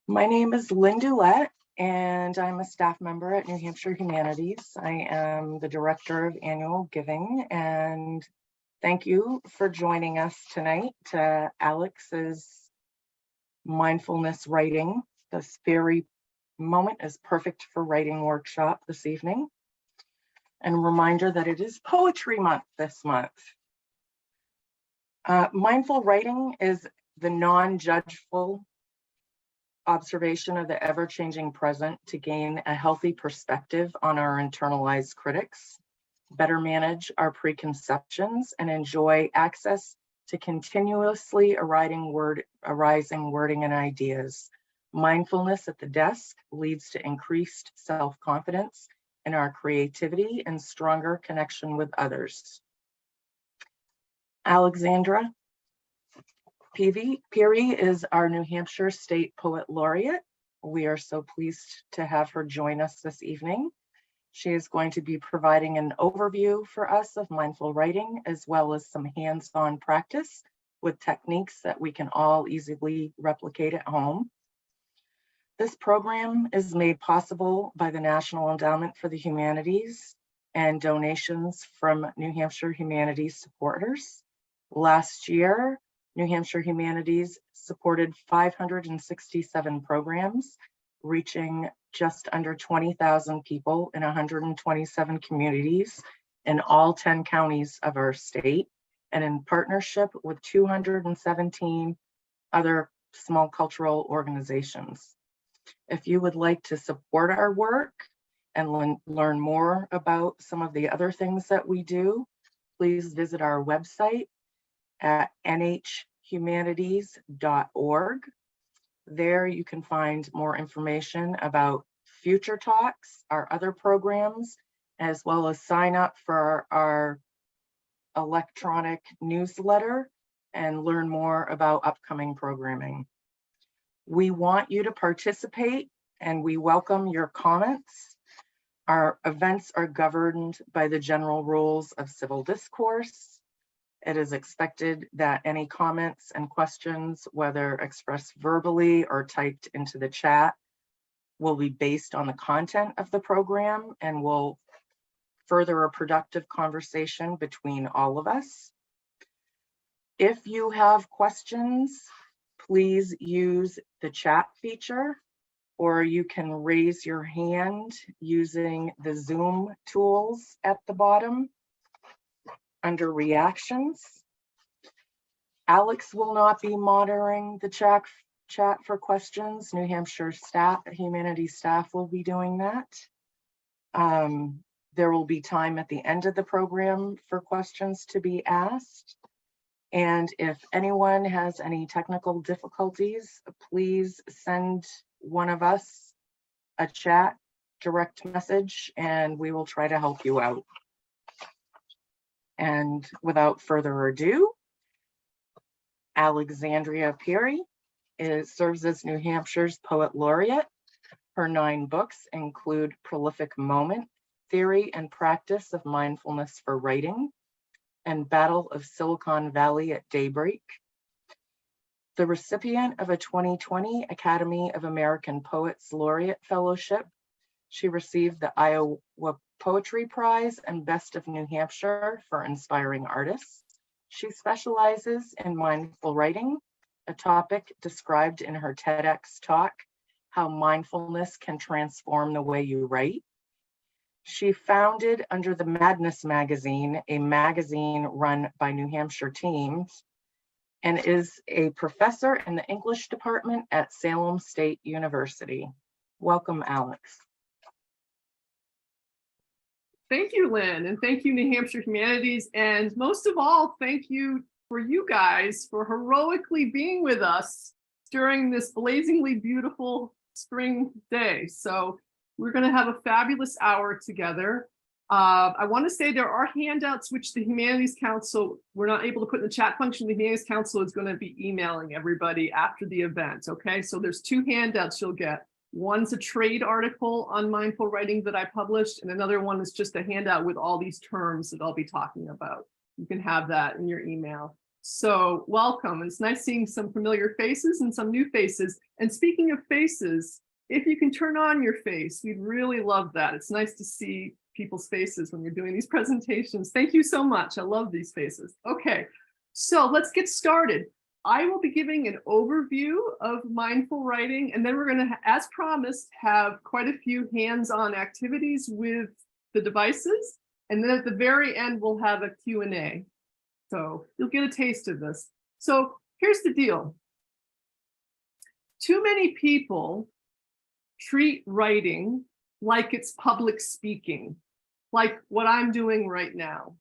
My name is Lynn Dulett, and I'm a staff member at New Hampshire Humanities. I am the Director of Annual Giving, and thank you for joining us tonight to Alex's mindfulness writing. This very moment is perfect for writing workshop this evening. And a reminder that it is Poetry Month this month. Mindful writing is the non-judgeful observation of the ever-changing present to gain a healthy perspective on our internalized critics, better manage our preconceptions, and enjoy access to continuously arising wording and ideas. Mindfulness at the desk leads to increased self-confidence in our creativity and stronger connection with others. Alexandria Peary is our New Hampshire State Poet Laureate. We are so pleased to have her join us this evening. She is going to be providing an overview for us of mindful writing, as well as some hands-on practice with techniques that we can all easily replicate at home. This program is made possible by the National Endowment for the Humanities and donations from New Hampshire Humanities supporters. Last year, New Hampshire Humanities supported 567 programs, reaching just under 20,000 people in 127 communities in all 10 counties of our state, and in partnership with 217 other small cultural organizations. If you would like to support our work and learn more about some of the other things that we do, please visit our website at nhhumanities.org. There you can find more information about future talks, our other programs, as well as sign up for our electronic newsletter and learn more about upcoming programming. We want you to participate and we welcome your comments. Our events are governed by the general rules of civil discourse. It is expected that any comments and questions, whether expressed verbally or typed into the chat, will be based on the content of the program and will further a productive conversation between all of us. If you have questions, please use the chat feature, or you can raise your hand using the Zoom tools at the bottom under reactions. Alex will not be monitoring the chat for questions. New Hampshire humanities staff will be doing that. There will be time at the end of the program for questions to be asked. And if anyone has any technical difficulties, please send one of us a chat direct message and we will try to help you out. And without further ado, Alexandria Peary serves as New Hampshire's Poet Laureate. Her 9 books include Prolific Moment, Theory and Practice of Mindfulness for Writing, and Battle of Silicon Valley at Daybreak. The recipient of a 2020 Academy of American Poets Laureate Fellowship, she received the Iowa Poetry Prize and Best of New Hampshire for Inspiring Artists. She specializes in mindful writing, a topic described in her TEDx talk, How Mindfulness Can Transform the Way You Write. She founded Under the Madness magazine, a magazine run by New Hampshire teams, and is a professor in the English department at Salem State University. Welcome, Alex. Thank you, Lynn, and thank you, New Hampshire Humanities, and most of all, thank you for you guys for heroically being with us during this blazingly beautiful spring day. So we're going to have a fabulous hour together. I want to say there are handouts which the Humanities Council, we're not able to put in the chat function. The Humanities Council is going to be emailing everybody after the event, okay? So there's 2 handouts you'll get. One's a trade article on mindful writing that I published, and another one is just a handout with all these terms that I'll be talking about. You can have that in your email. So welcome. It's nice seeing some familiar faces and some new faces. And speaking of faces, if you can turn on your face, we'd really love that. It's nice to see people's faces when you're doing these presentations. Thank you so much. I love these faces. Okay, so let's get started. I will be giving an overview of mindful writing, and then we're going to, as promised, have quite a few hands-on activities with the devices. And then at the very end, we'll have a Q&A. So you'll get a taste of this. So here's the deal. Too many people treat writing like it's public speaking, like what I'm doing right now.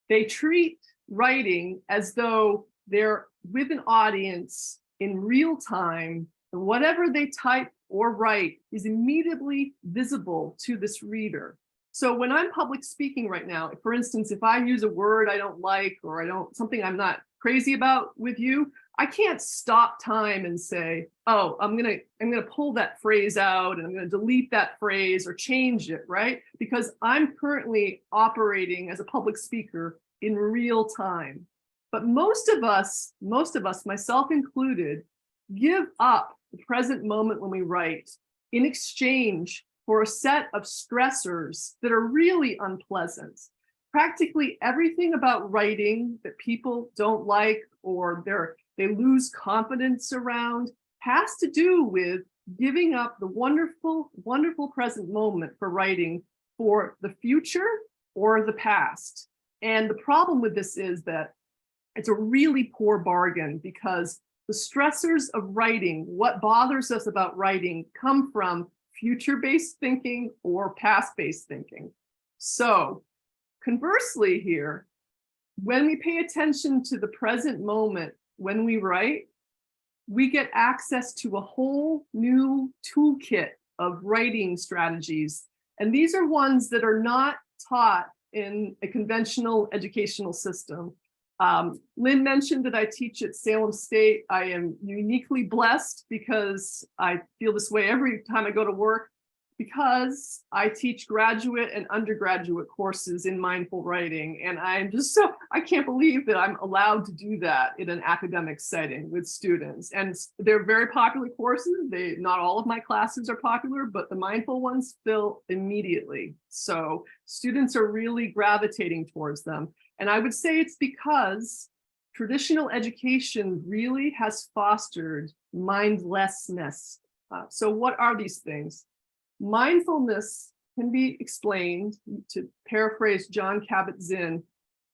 They treat writing as though they're with an audience in real time, and whatever they type or write is immediately visible to this reader. So when I'm public speaking right now, for instance, if I use a word I don't like, or something I'm not crazy about with you, I can't stop time and say, oh, I'm gonna pull that phrase out and I'm gonna delete that phrase or change it, right? Because I'm currently operating as a public speaker in real time. But most of us, myself included, give up the present moment when we write in exchange for a set of stressors that are really unpleasant. Practically everything about writing that people don't like or they lose confidence around has to do with giving up the wonderful, wonderful present moment for writing for the future or the past. And the problem with this is that it's a really poor bargain, because the stressors of writing, what bothers us about writing, come from future-based thinking or past-based thinking. So conversely here, when we pay attention to the present moment when we write, we get access to a whole new toolkit of writing strategies. And these are ones that are not taught in a conventional educational system. Lynn mentioned that I teach at Salem State. I am uniquely blessed because I feel this way every time I go to work, because I teach graduate and undergraduate courses in mindful writing. And I'm just I can't believe that I'm allowed to do that in an academic setting with students. And they're very popular courses. Not all of my classes are popular, but the mindful ones fill immediately. So students are really gravitating towards them. And I would say it's because traditional education really has fostered mindlessness. So what are these things? Mindfulness can be explained, to paraphrase John Kabat-Zinn,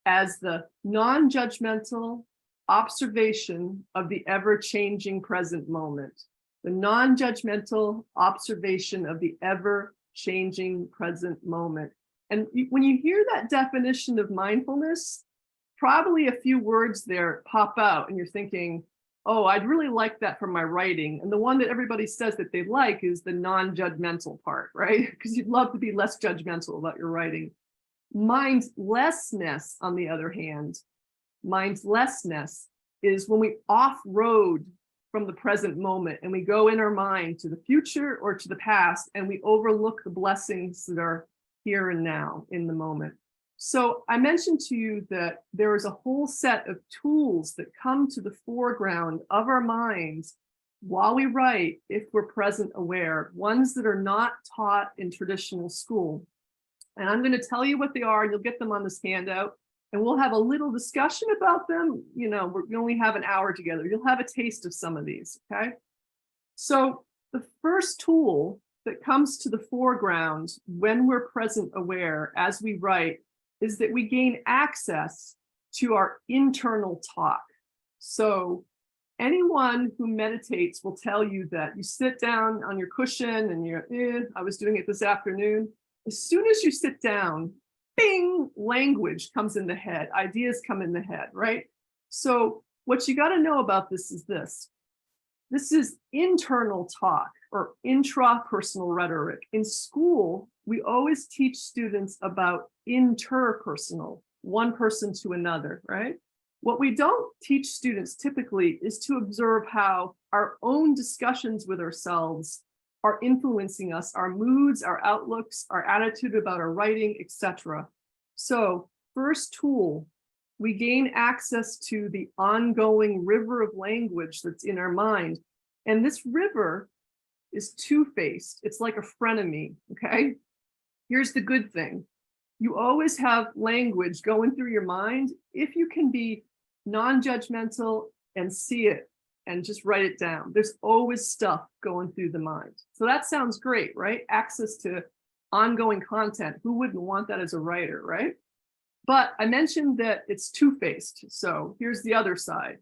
as the non-judgmental observation of the ever-changing present moment. The non-judgmental observation of the ever-changing present moment. And when you hear that definition of mindfulness, probably a few words there pop out and you're thinking, oh, I'd really like that for my writing. And the one that everybody says that they like is the non-judgmental part, right? Because you'd love to be less judgmental about your writing. Mindlessness, on the other hand, mindlessness is when we off-road from the present moment and we go in our mind to the future or to the past, and we overlook the blessings that are here and now in the moment. So I mentioned to you that there is a whole set of tools that come to the foreground of our minds while we write, if we're present aware, ones that are not taught in traditional school. And I'm going to tell you what they are, and you'll get them on this handout, and we'll have a little discussion about them. You know, we only have an hour together. You'll have a taste of some of these, okay? So the first tool that comes to the foreground when we're present aware as we write is that we gain access to our internal talk. So anyone who meditates will tell you that you sit down on your cushion and you're, I was doing it this afternoon. As soon as you sit down, bing, language comes in the head, ideas come in the head, right? So what you got to know about this is this. This is internal talk or intrapersonal rhetoric. In school, we always teach students about interpersonal, one person to another, right? What we don't teach students typically is to observe how our own discussions with ourselves are influencing us, our moods, our outlooks, our attitude about our writing, etc. So first tool we gain access to the ongoing river of language that's in our mind. And this river is two-faced. It's like a frenemy, okay? Here's the good thing. You always have language going through your mind if you can be non-judgmental and see it and just write it down. There's always stuff going through the mind. So that sounds great, right? Access to ongoing content. Who wouldn't want that as a writer, right? But I mentioned that it's two-faced. So here's the other side.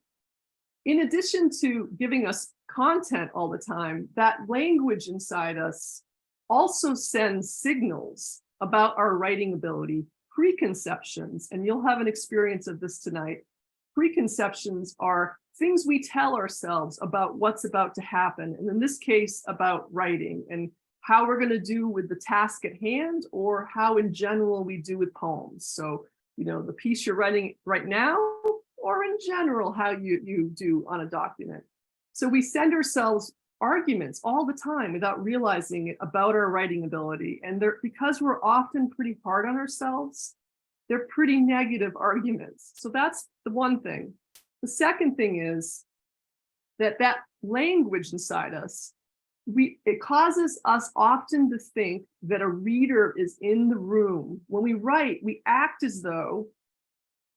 In addition to giving us content all the time, that language inside us also sends signals about our writing ability, preconceptions, and you'll have an experience of this tonight. Preconceptions are things we tell ourselves about what's about to happen, and in this case, about writing and how we're going to do with the task at hand, or how in general we do with poems. So, the piece you're writing right now, or in general, how you do on a document. So we send ourselves arguments all the time without realizing it about our writing ability. And because we're often pretty hard on ourselves, they're pretty negative arguments. So that's the one thing. The second thing is that language inside us, it causes us often to think that a reader is in the room. When we write, we act as though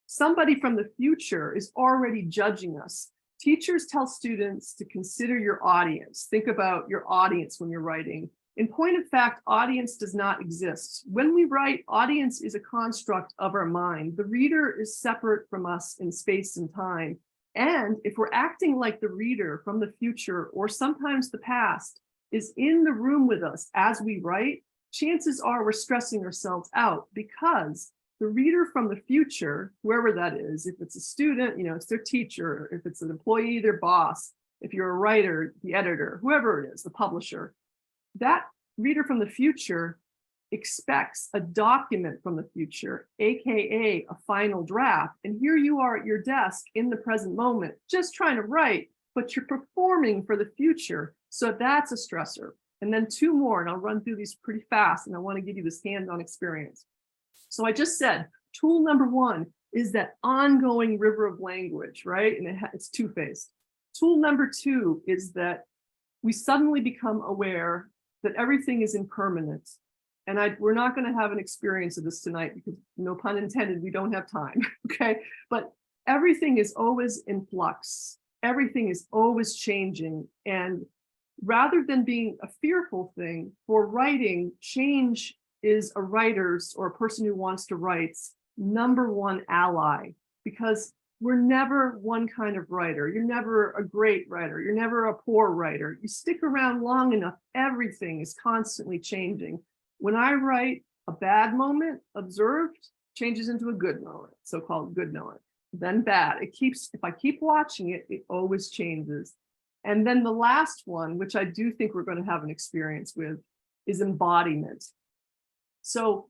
somebody from the future is already judging us. Teachers tell students to consider your audience. Think about your audience when you're writing. In point of fact, audience does not exist. When we write, audience is a construct of our mind. The reader is separate from us in space and time. And if we're acting like the reader from the future, or sometimes the past, is in the room with us as we write, chances are we're stressing ourselves out, because the reader from the future, whoever that is, if it's a student, it's their teacher, if it's an employee, their boss, if you're a writer, the editor, whoever it is, the publisher, that reader from the future expects a document from the future, AKA a final draft. And here you are at your desk in the present moment, just trying to write, but you're performing for the future. So that's a stressor. And then two more, and I'll run through these pretty fast, and I want to give you this hands-on experience. So I just said, tool number one is that ongoing river of language, right? And it's two-faced. Tool number two is that we suddenly become aware that everything is impermanent. And we're not going to have an experience of this tonight because, no pun intended, we don't have time, okay? But everything is always in flux. Everything is always changing. And rather than being a fearful thing, for writing, change is a writer's, or a person who wants to write's, number one ally, because we're never one kind of writer. You're never a great writer. You're never a poor writer. You stick around long enough, everything is constantly changing. When I write, a bad moment observed changes into a good moment, so-called good moment, then bad. If I keep watching it, it always changes. And then the last one, which I do think we're going to have an experience with, is embodiment. So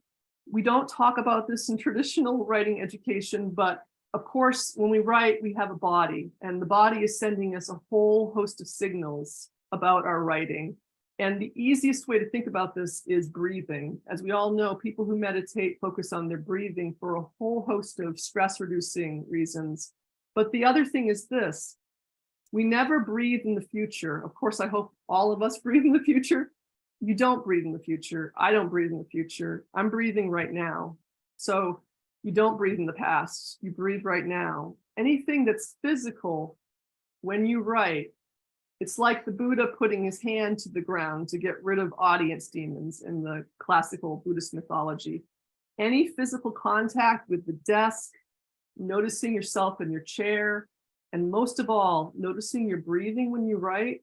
we don't talk about this in traditional writing education, but of course, when we write, we have a body, and the body is sending us a whole host of signals about our writing. And the easiest way to think about this is breathing. As we all know, people who meditate focus on their breathing for a whole host of stress-reducing reasons. But the other thing is this: we never breathe in the future. Of course, I hope all of us breathe in the future. You don't breathe in the future. I don't breathe in the future. I'm breathing right now. So you don't breathe in the past. You breathe right now. Anything that's physical, when you write, it's like the Buddha putting his hand to the ground to get rid of audience demons in the classical Buddhist mythology. Any physical contact with the desk, noticing yourself in your chair, and most of all, noticing your breathing when you write,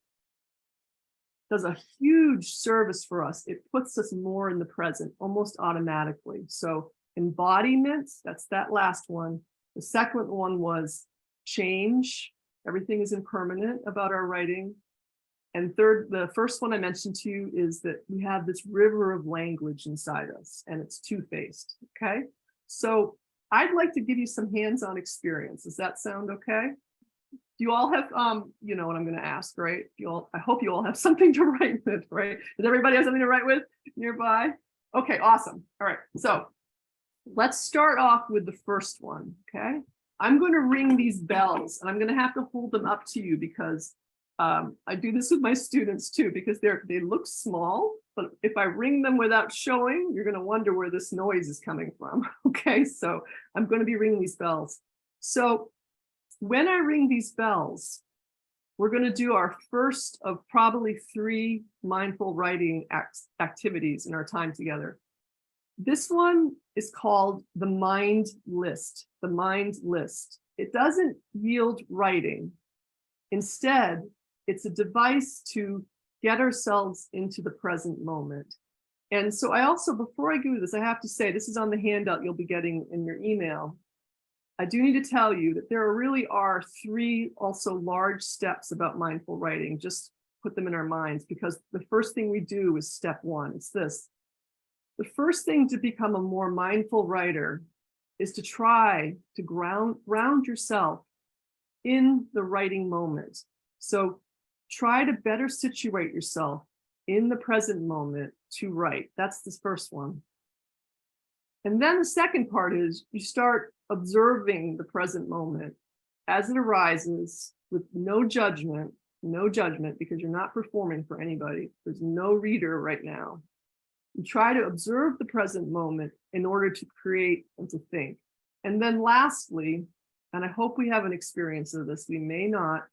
does a huge service for us. It puts us more in the present, almost automatically. So embodiment, that's that last one. The second one was change. Everything is impermanent about our writing. And third, the first one I mentioned to you is that we have this river of language inside us, and it's two-faced, okay? So I'd like to give you some hands-on experience. Does that sound okay? Do you all have, you know what I'm going to ask, right? I hope you all have something to write with, right? Does everybody have something to write with nearby? Okay, awesome. All right, so let's start off with the first one, okay? I'm going to ring these bells, and I'm going to have to hold them up to you because I do this with my students too, because they look small, but if I ring them without showing, you're going to wonder where this noise is coming from. Okay, so I'm going to be ringing these bells. So when I ring these bells, we're going to do our first of probably 3 mindful writing activities in our time together. This one is called the mind list. The mind list. It doesn't yield writing. Instead, it's a device to get ourselves into the present moment. And so I also, before I do this, I have to say, this is on the handout you'll be getting in your email. I do need to tell you that there really are 3 also large steps about mindful writing. Just put them in our minds, because the first thing we do is step 1. It's this. The first thing to become a more mindful writer is to try to ground yourself in the writing moment. So try to better situate yourself in the present moment to write. That's the first one. And then the second part is you start observing the present moment as it arises with no judgment, because you're not performing for anybody. There's no reader right now. You try to observe the present moment in order to create and to think. And then lastly, and I hope we have an experience of this, we may not,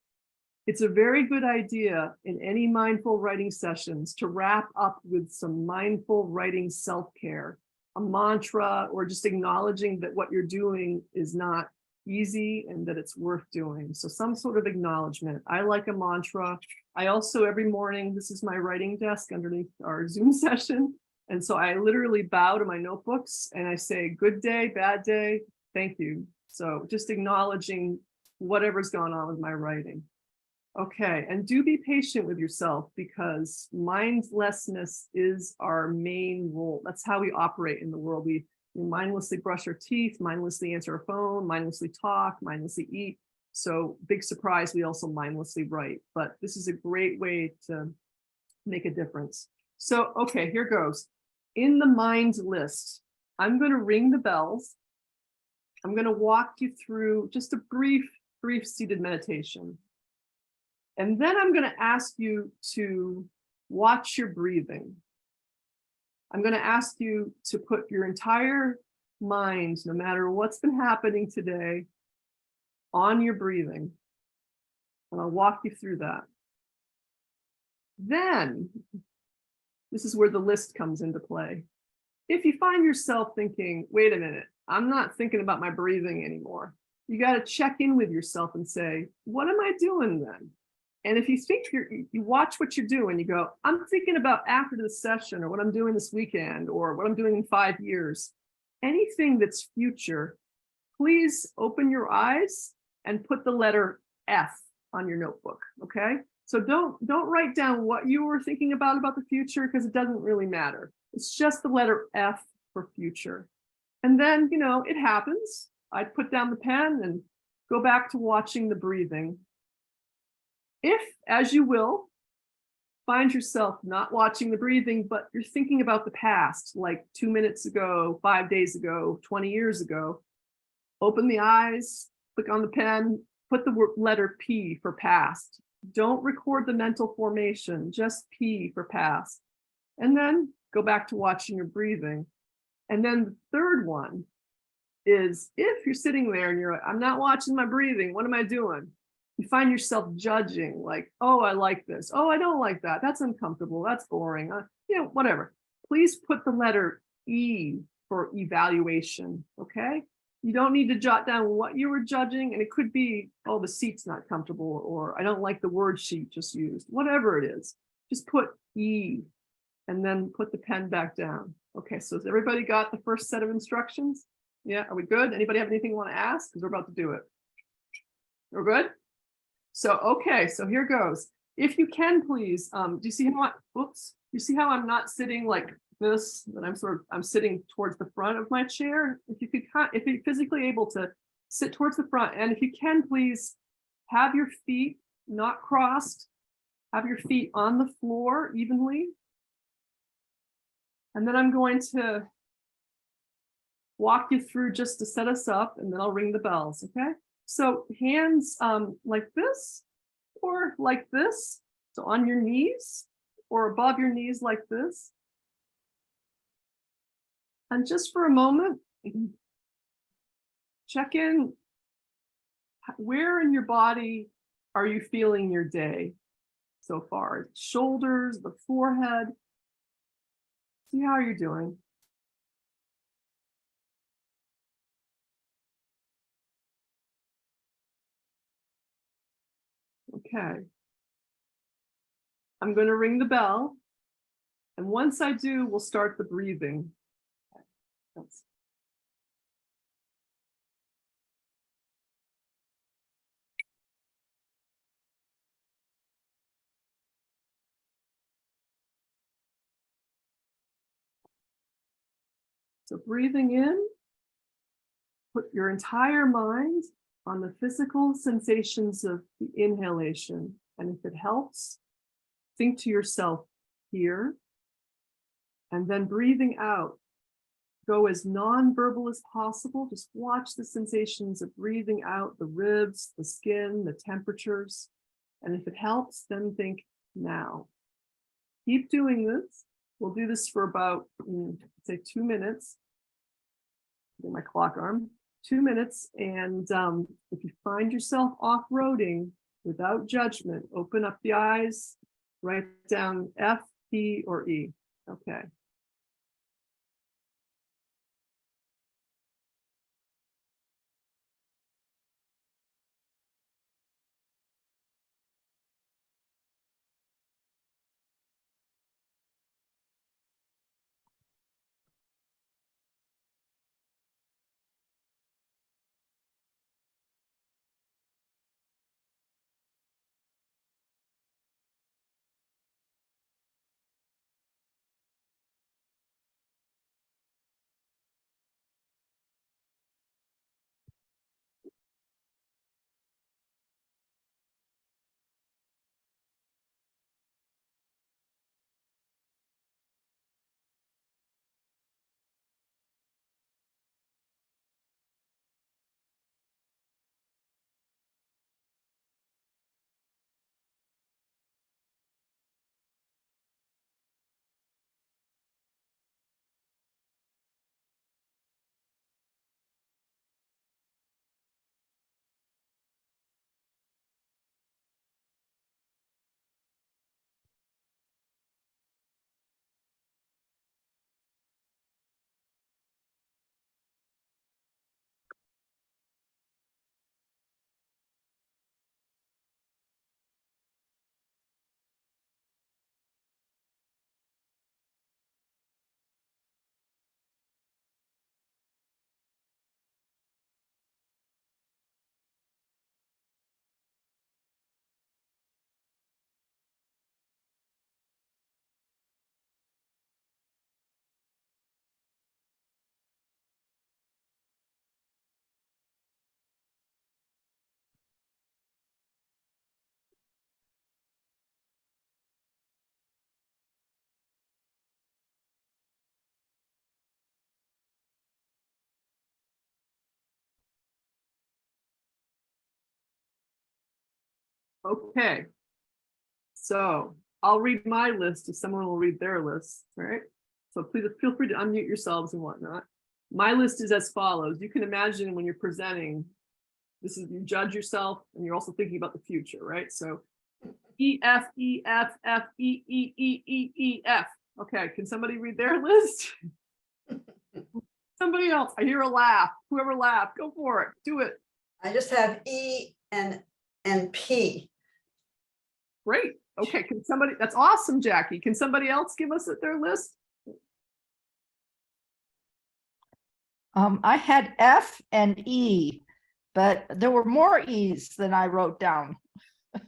it's a very good idea in any mindful writing sessions to wrap up with some mindful writing self-care, a mantra, or just acknowledging that what you're doing is not easy and that it's worth doing. So some sort of acknowledgement. I like a mantra. I also, every morning, this is my writing desk underneath our Zoom session. And so I literally bow to my notebooks and I say, good day, bad day, thank you. So just acknowledging whatever's gone on with my writing. Okay, and do be patient with yourself, because mindlessness is our main role. That's how we operate in the world. We mindlessly brush our teeth, mindlessly answer our phone, mindlessly talk, mindlessly eat. So big surprise, we also mindlessly write. But this is a great way to make a difference. So, okay, here goes. In the mind list, I'm going to ring the bells. I'm going to walk you through just a brief seated meditation. And then I'm going to ask you to watch your breathing. I'm going to ask you to put your entire mind, no matter what's been happening today, on your breathing. And I'll walk you through that. Then, this is where the list comes into play. If you find yourself thinking, wait a minute, I'm not thinking about my breathing anymore, you got to check in with yourself and say, what am I doing then? And if you think you watch what you're doing, you go, I'm thinking about after this session, or what I'm doing this weekend, or what I'm doing in 5 years. Anything that's future, please open your eyes and put the letter F on your notebook, okay? So don't write down what you were thinking about the future, because it doesn't really matter. It's just the letter F for future. And then, it happens. I put down the pen and go back to watching the breathing. If, as you will, find yourself not watching the breathing, but you're thinking about the past, like 2 minutes ago, 5 days ago, 20 years ago, open the eyes, click on the pen, put the letter P for past. Don't record the mental formation, just P for past. And then go back to watching your breathing. And then the third one is, if you're sitting there and you're like, I'm not watching my breathing, what am I doing? You find yourself judging, like, oh, I like this. Oh, I don't like that. That's uncomfortable. That's boring. Whatever. Please put the letter E for evaluation, okay? You don't need to jot down what you were judging, and it could be, oh, the seat's not comfortable, or I don't like the word sheet just used. Whatever it is, just put E and then put the pen back down. Okay, so has everybody got the first set of instructions? Yeah, are we good? Anybody have anything you want to ask? Because we're about to do it. We're good? So, okay, so here goes. If you can, please, do you see how I'm not sitting like this, that I'm sitting towards the front of my chair? If you're physically able to sit towards the front, and if you can, please have your feet not crossed, have your feet on the floor evenly. And then I'm going to walk you through just to set us up, and then I'll ring the bells, okay? So hands like this or like this. So on your knees or above your knees like this. And just for a moment, check in. Where in your body are you feeling your day so far? Shoulders, the forehead. See how you're doing. Okay. I'm going to ring the bell. And once I do, we'll start the breathing. Okay. So breathing in, put your entire mind on the physical sensations of the inhalation. And if it helps, think to yourself here. And then breathing out, go as non-verbal as possible. Just watch the sensations of breathing out, the ribs, the skin, the temperatures. And if it helps, then think now. Keep doing this. We'll do this for about, say, 2 minutes. My clock arm, 2 minutes. And if you find yourself off-roading without judgment, open up the eyes, write down F, P, or E. Okay. Okay. So I'll read my list if someone will read their list. All right. So please feel free to unmute yourselves and whatnot. My list is as follows. You can imagine when you're presenting, this is, you judge yourself and you're also thinking about the future, right? So E, F, E, F, F, E, E, E, E, E, F. Okay, can somebody read their list? Somebody else. I hear a laugh. Whoever laughed, go for it. Do it. I just have E and P. Great. Okay, can somebody, that's awesome, Jackie. Can somebody else give us their list? I had F and E, but there were more E's than I wrote down.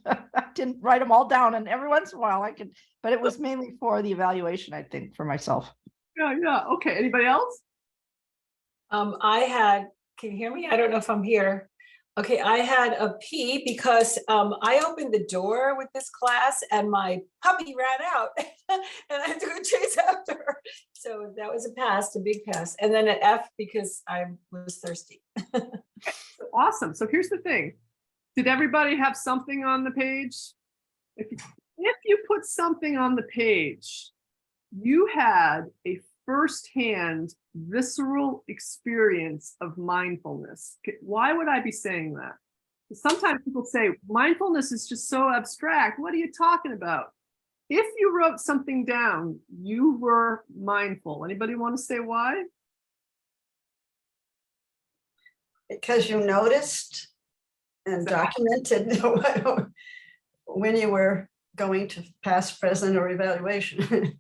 I didn't write them all down, and every once in a while I could, but it was mainly for the evaluation, I think, for myself. Yeah. Okay, anybody else? I had, can you hear me? I don't know if I'm here. Okay, I had a P because I opened the door with this class and my puppy ran out and I had to go chase after her. So that was a pass, a big pass. And then an F because I was thirsty. Awesome. So here's the thing. Did everybody have something on the page? If you put something on the page, you had a firsthand visceral experience of mindfulness. Why would I be saying that? Sometimes people say mindfulness is just so abstract. What are you talking about? If you wrote something down, you were mindful. Anybody want to say why? Because you noticed and documented when you were going to past, present, or evaluation.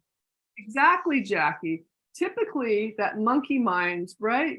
Exactly, Jackie. Typically, that monkey mind, right?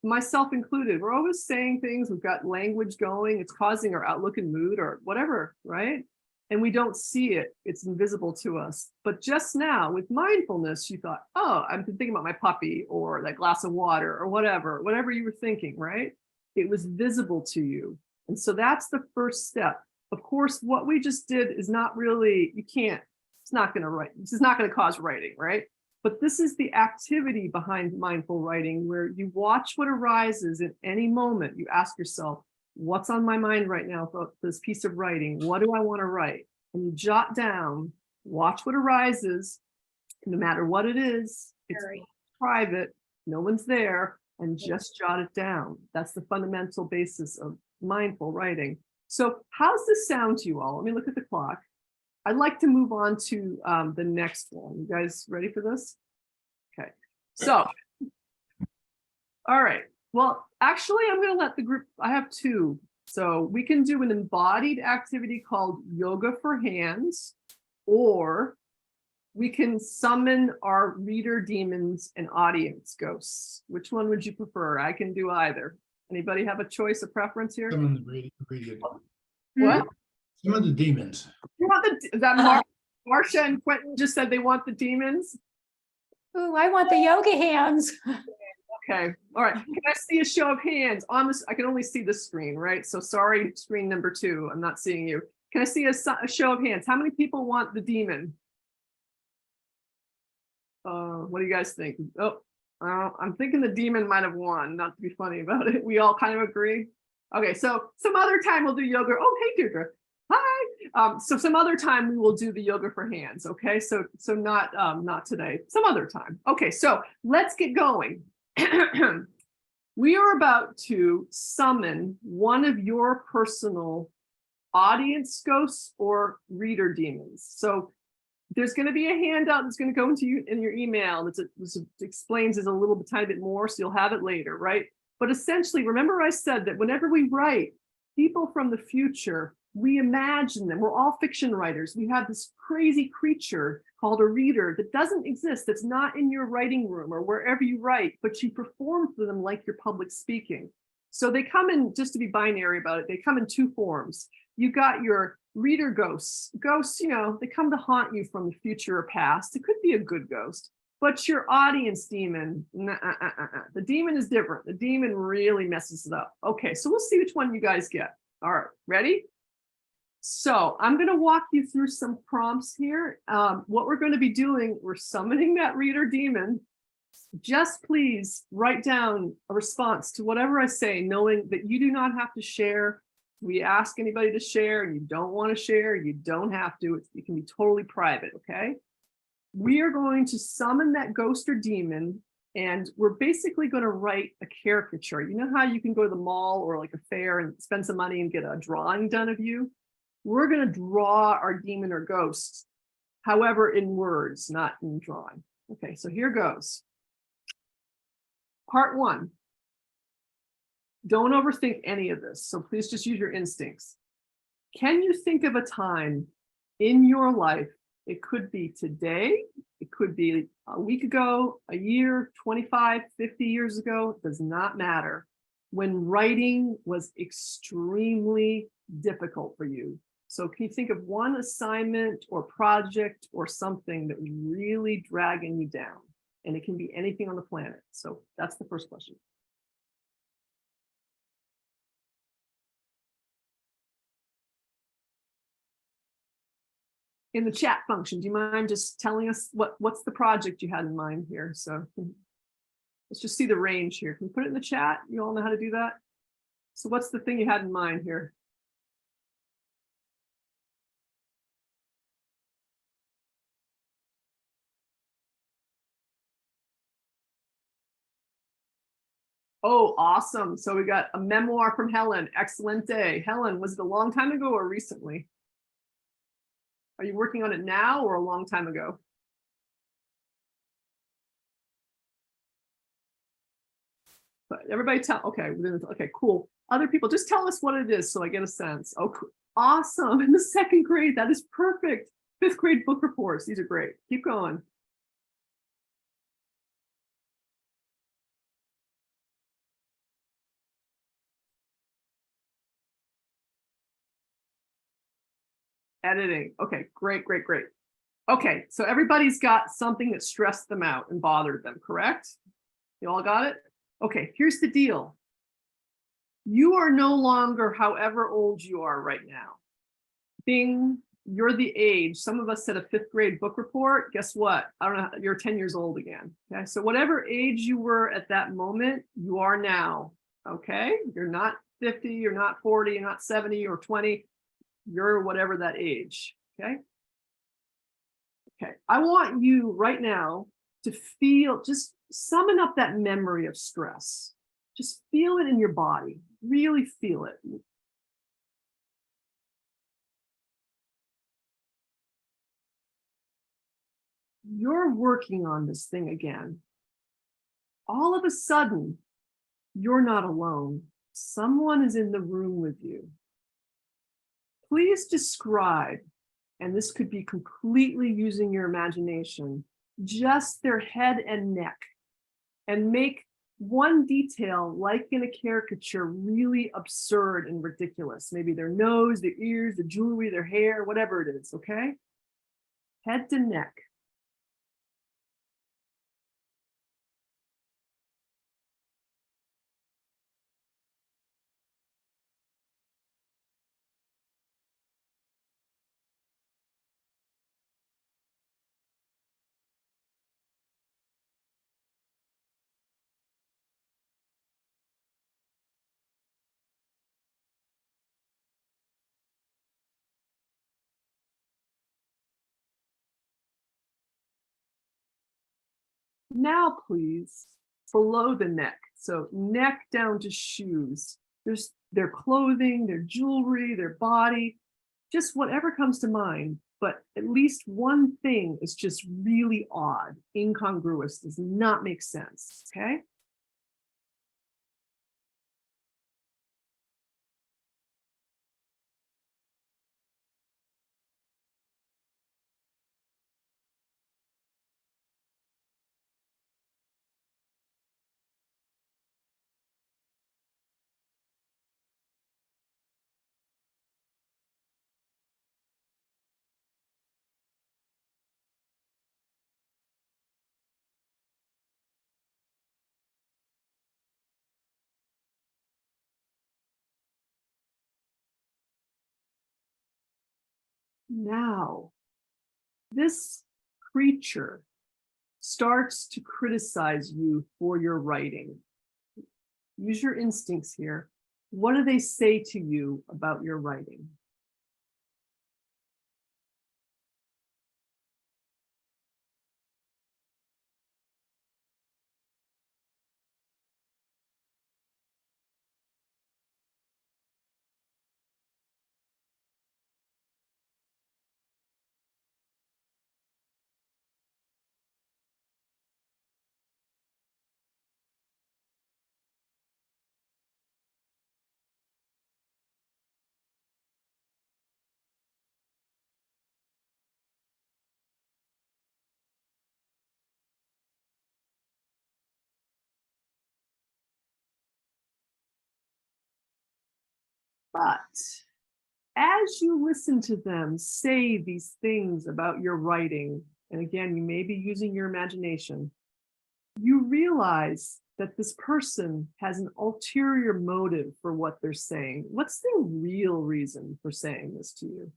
Myself included, we're always saying things, we've got language going, it's causing our outlook and mood or whatever, right? And we don't see it, it's invisible to us. But just now with mindfulness, you thought, oh, I'm thinking about my puppy or that glass of water or whatever you were thinking, right? It was visible to you. And so that's the first step. Of course, what we just did is not really, it's not going to write. This is not going to cause writing, right? But this is the activity behind mindful writing, where you watch what arises at any moment. You ask yourself, what's on my mind right now for this piece of writing? What do I want to write? And you jot down, watch what arises, no matter what it is. It's private, no one's there, and just jot it down. That's the fundamental basis of mindful writing. So how's this sound to you all? Let me look at the clock. I'd like to move on to the next one. You guys ready for this? Okay. So, all right. Well, actually, I'm going to let the group, I have two. So we can do an embodied activity called yoga for hands, or we can summon our reader demons and audience ghosts. Which one would you prefer? I can do either. Anybody have a choice, a preference here? Some of the read What? Some of the demons. You want Marcia and Quentin just said they want the demons? Ooh, I want the yoga hands. Okay, all right. Can I see a show of hands on this? I can only see the screen, right? So sorry, screen number 2. I'm not seeing you. Can I see a show of hands? How many people want the demon? What do you guys think? Oh, I'm thinking the demon might have won, not to be funny about it. We all kind of agree. Okay, so some other time we'll do yoga. Oh, hey, Deirdre. Hi. So some other time we will do the yoga for hands. Okay, so not today. Some other time. Okay, so let's get going. We are about to summon one of your personal audience ghosts or reader demons. So there's going to be a handout that's going to go into you in your email that explains it a little bit, tiny bit more, so you'll have it later, right? But essentially, remember I said that whenever we write, people from the future, we imagine them. We're all fiction writers. We have this crazy creature called a reader that doesn't exist, that's not in your writing room or wherever you write, but you perform for them like you're public speaking. So they come in, just to be binary about it, they come in 2 forms. You got your reader ghosts. Ghosts, they come to haunt you from the future or past. It could be a good ghost, but your audience demon, the demon is different. The demon really messes it up. Okay, so we'll see which one you guys get. All right, ready? So I'm going to walk you through some prompts here. What we're going to be doing, we're summoning that reader demon. Just please write down a response to whatever I say, knowing that you do not have to share. We ask anybody to share, and you don't want to share, you don't have to. It can be totally private, okay? We are going to summon that ghost or demon, and we're basically going to write a caricature. You know how you can go to the mall or like a fair and spend some money and get a drawing done of you? We're going to draw our demon or ghost, however, in words, not in drawing. Okay, so here goes. Part 1. Don't overthink any of this, so please just use your instincts. Can you think of a time in your life, it could be today, it could be a week ago, a year, 25, 50 years ago, it does not matter, when writing was extremely difficult for you? So can you think of one assignment or project or something that was really dragging you down? And it can be anything on the planet. So that's the first question. in the chat function. Do you mind just telling us what's the project you had in mind here? So let's just see the range here. Can you put it in the chat? You all know how to do that? So what's the thing you had in mind here? Oh, awesome. So we got a memoir from Helen. Excellent day. Helen, was it a long time ago or recently? Are you working on it now or a long time ago? But everybody okay, cool. Other people, just tell us what it is so I get a sense. Oh, awesome. In the second grade, that is perfect. Fifth grade book reports, these are great. Keep going. Editing. Okay, great. Okay, so everybody's got something that stressed them out and bothered them, correct? You all got it? Okay, here's the deal. You are no longer however old you are right now. Bing, you're the age. Some of us said a fifth grade book report. Guess what? I don't know, you're 10 years old again. Okay, so whatever age you were at that moment, you are now. Okay, you're not 50, you're not 40, you're not 70 or 20. You're whatever that age. Okay. Okay, I want you right now to feel, just summon up that memory of stress. Just feel it in your body, really feel it. You're working on this thing again. All of a sudden, you're not alone. Someone is in the room with you. Please describe, and this could be completely using your imagination, just their head and neck, and make one detail, like in a caricature, really absurd and ridiculous. Maybe their nose, their ears, the jewelry, their hair, whatever it is, okay? Head to neck. Now, please, below the neck. So neck down to shoes. There's their clothing, their jewelry, their body, just whatever comes to mind. But at least one thing is just really odd, incongruous, does not make sense, okay? Now, this creature starts to criticize you for your writing. Use your instincts here. What do they say to you about your writing? But as you listen to them say these things about your writing, and again, you may be using your imagination, you realize that this person has an ulterior motive for what they're saying. What's the real reason for saying this to you?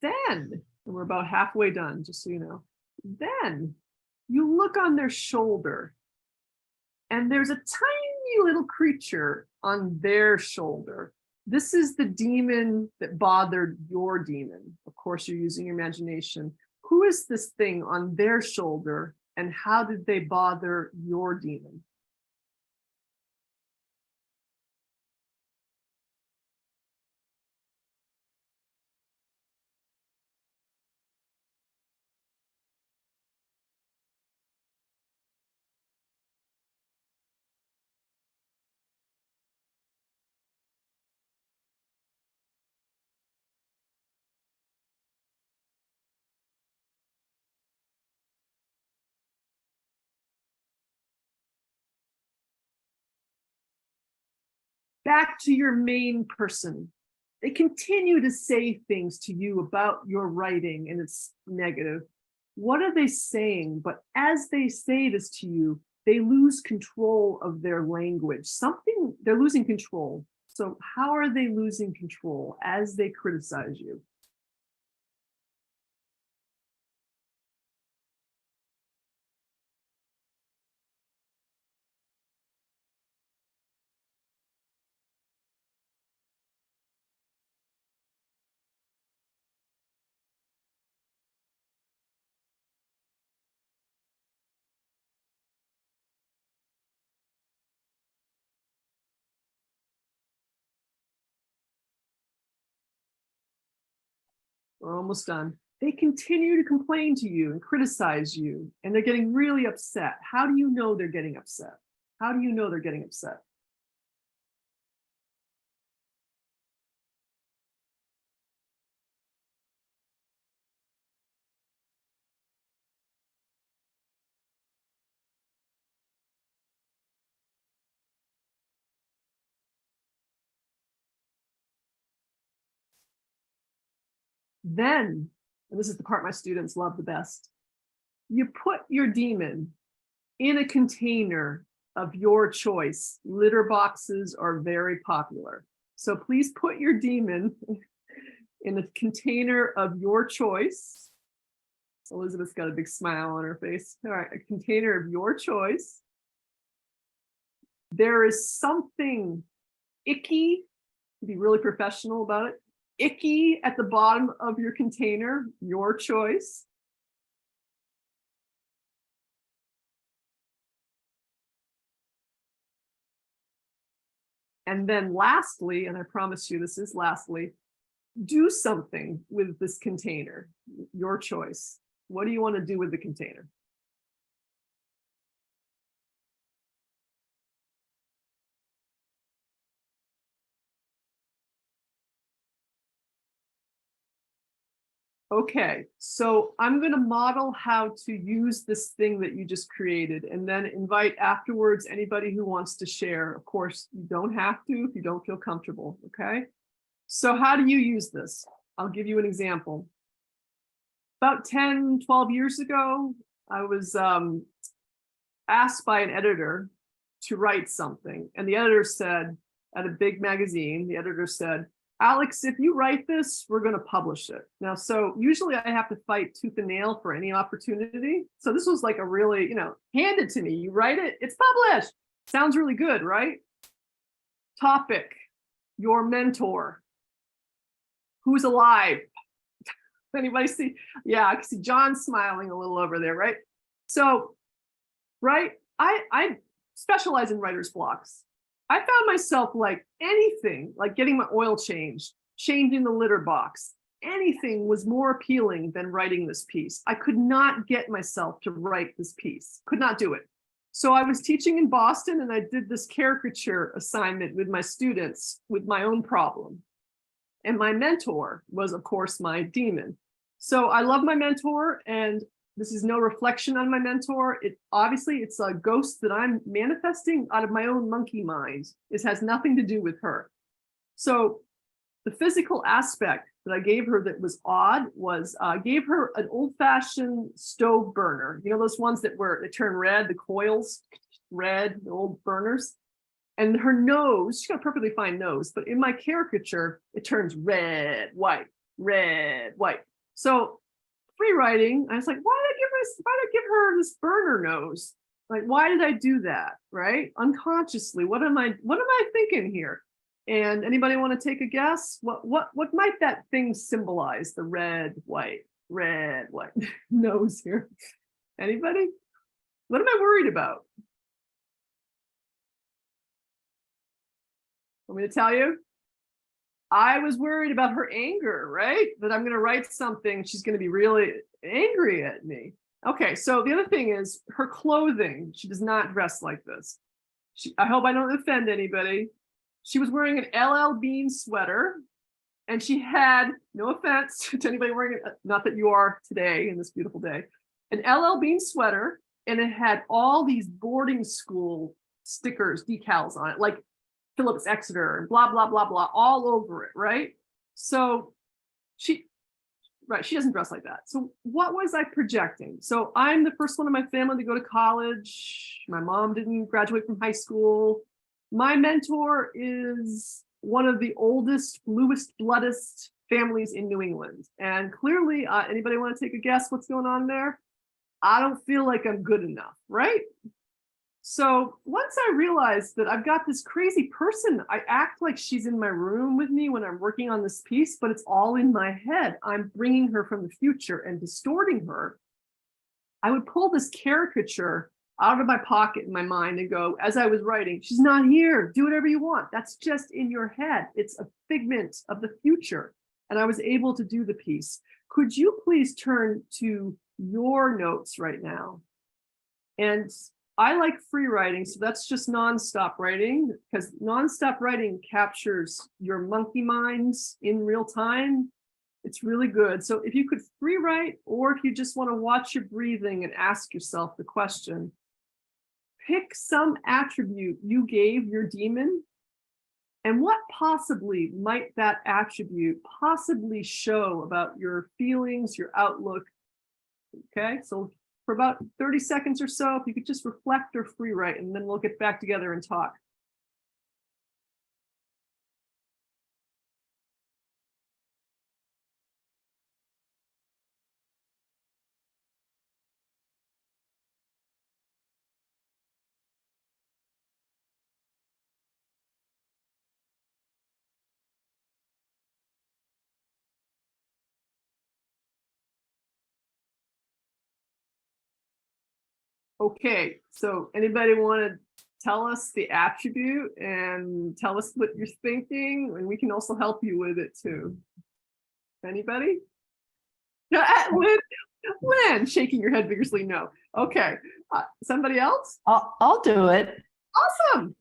Then, and we're about halfway done, just so you know, then you look on their shoulder and there's a tiny little creature on their shoulder. This is the demon that bothered your demon. Of course, you're using your imagination. Who is this thing on their shoulder, and how did they bother your demon? Back to your main person. They continue to say things to you about your writing and it's negative. What are they saying? But as they say this to you, they lose control of their language. They're losing control. So how are they losing control as they criticize you? We're almost done. They continue to complain to you and criticize you, and they're getting really upset. How do you know they're getting upset? How do you know they're getting upset? Then, and this is the part my students love the best, you put your demon in a container of your choice. Litter boxes are very popular. So please put your demon in a container of your choice. Elizabeth's got a big smile on her face. All right, a container of your choice. There is something icky, to be really professional about it, icky at the bottom of your container, your choice. And then lastly, and I promise you this is lastly, do something with this container, your choice. What do you want to do with the container? Okay, so I'm going to model how to use this thing that you just created and then invite afterwards anybody who wants to share. Of course, you don't have to if you don't feel comfortable, okay? So how do you use this? I'll give you an example. About 10, 12 years ago, I was asked by an editor to write something. And the editor said, at a big magazine, the editor said, Alex, if you write this, we're going to publish it. Now, so usually I have to fight tooth and nail for any opportunity. So this was like a really, hand it to me. You write it, it's published. Sounds really good, right? Topic, your mentor. Who's alive? Anybody see? Yeah, I can see John smiling a little over there, right? So, right, I specialize in writer's blocks. I found myself like anything, like getting my oil changed, changing the litter box, anything was more appealing than writing this piece. I could not get myself to write this piece, could not do it. So I was teaching in Boston and I did this caricature assignment with my students with my own problem. And my mentor was, of course, my demon. So I love my mentor, and this is no reflection on my mentor. Obviously, it's a ghost that I'm manifesting out of my own monkey mind. This has nothing to do with her. So the physical aspect that I gave her that was odd was I gave her an old-fashioned stove burner. You know those ones that turn red, the coils, red, the old burners? And her nose, she's got a perfectly fine nose, but in my caricature, it turns red, white, red, white. So free writing, I was like, why did I give her this burner nose? Like, why did I do that? Right? Unconsciously, what am I thinking here? And anybody want to take a guess? What might that thing symbolize? The red, white nose here. Anybody? What am I worried about? Want me to tell you? I was worried about her anger, right? That I'm going to write something, she's going to be really angry at me. Okay, so the other thing is her clothing. She does not dress like this. I hope I don't offend anybody. She was wearing an LL Bean sweater, and she had, no offense to anybody wearing it, not that you are today in this beautiful day, an LL Bean sweater, and it had all these boarding school stickers, decals on it, like Phillips Exeter and blah, blah, blah, blah, all over it, right? So she doesn't dress like that. So what was I projecting? So I'm the first one in my family to go to college. My mom didn't graduate from high school. My mentor is one of the oldest, bluest, bloodest families in New England. And clearly, anybody want to take a guess what's going on there? I don't feel like I'm good enough, right? So once I realized that I've got this crazy person, I act like she's in my room with me when I'm working on this piece, but it's all in my head. I'm bringing her from the future and distorting her. I would pull this caricature out of my pocket in my mind and go, as I was writing, she's not here, do whatever you want. That's just in your head. It's a figment of the future. And I was able to do the piece. Could you please turn to your notes right now? And I like free writing, so that's just nonstop writing, because nonstop writing captures your monkey minds in real time. It's really good. So if you could free write, or if you just want to watch your breathing and ask yourself the question, pick some attribute you gave your demon, and what possibly might that attribute possibly show about your feelings, your outlook. Okay, so for about 30 seconds or so, if you could just reflect or free write, and then we'll get back together and talk. Okay, so anybody want to tell us the attribute and tell us what you're thinking, and we can also help you with it too. Anybody? Lynn, shaking your head vigorously, no. Okay, somebody else? I'll do it. Awesome.